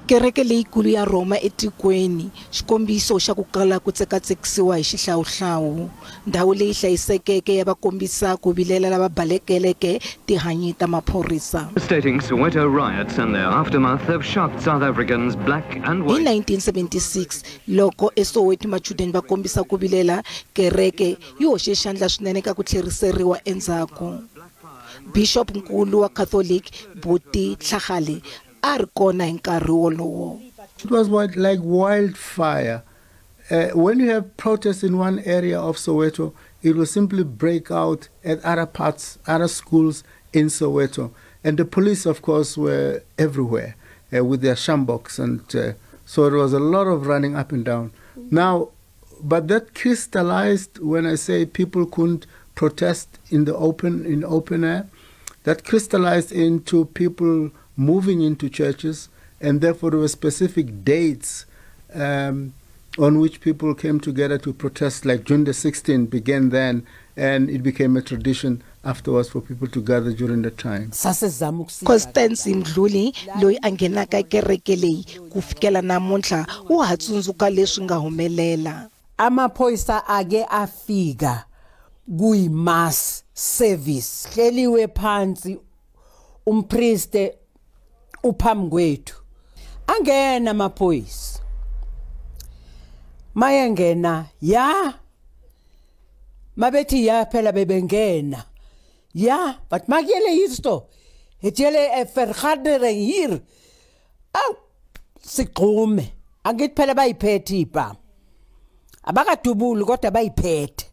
Kereke leyikulu ya Roma etikweni xikombiso xa ku kala ku tsekatsekisiwa hi xihlawuhlawu ndhawu leyi hlayisekeke ya vakombisa ku vilela lava balekeleke tihanyi ta maphorisa. Stating Soweto riots and their aftermath have shocked South Africans black and white. In 1976 loko eSoweto machudeni va kombisa ku vilela kereke yi hoxe xandla swinene ka ku tlheriseriwa endzhaku. Bishop nkulu wa Catholic Buti Tlhagale It was like wildfire. When you have protests in one area of Soweto, it will simply break out at other parts, other schools in Soweto. And the police, of course, were everywhere with their shamboks. And so there was a lot of running up and down. Now, but that crystallized when I say people couldn't protest in the open air. That crystallized into people moving into churches, and therefore there were specific dates on which people came together to protest, like June the 16th began then, and it became a tradition afterwards for people to gather during the time. Constance Mdluli loyi a nghenaka kereke leyi ku fikela namuntlha u ha tsundzuka leswi nga humelela. Amaphoyisa ake afika kuyi mass service hleliwe phansi umprieste uphambi kwethu angena amaphoyisa mayengena ya mabethi ya phela bebengena ya but makele histo hetjele vergadering hier aw sigqume angithi phela bayiphethe ipa abakadubuli kodwa bayiphethe.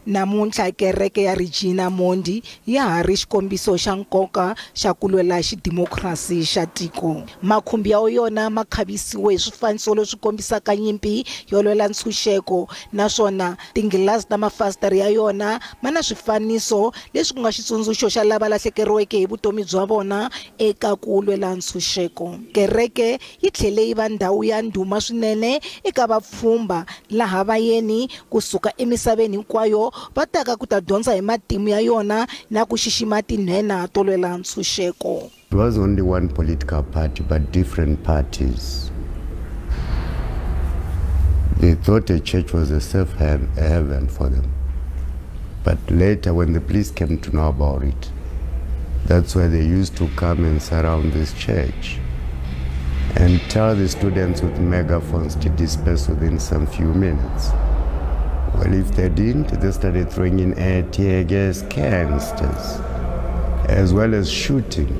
Namuntlha kereke ya Regina mundi ya ha ri xikombiso xa nkoka xa ku lwela xidemokirasi xa tiko. Makhumbi ya yona ma khavisiwe hi swifaniso leswi kombisaka nyimpi yo lwela ntshunxeko, naswona tingilasi ta mafasitara ya yona ma na swifaniso leswi ku nga xitsundzuxo xa lava lahlekeriweke hi vutomi bya vona eka ku lwela ntshunxeko. Kereke yi tlhele yi va ndhawu ya ndhuma swinene eka vapfhumba laha vayeni kusuka emisaveni hinkwayo va taka ku ta dyondza hi matimu ya yona na ku xixima tinhena to lwela ntshunxeko. It was only one political party but different parties. They thought a church was a safe haven for them. But later when the police came to know about it, that's where they used to come and surround this church and tell the students with megaphones to disperse within some few minutes. Well, if they didn't, they started throwing in tear gas canisters, as well as shooting.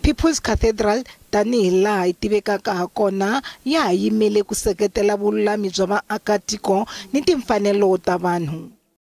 People's Cathedral tanihi laha tivekaka hakona ya yimele ku seketela vululami bya vaakatiko ni timfanelo ta vanhu.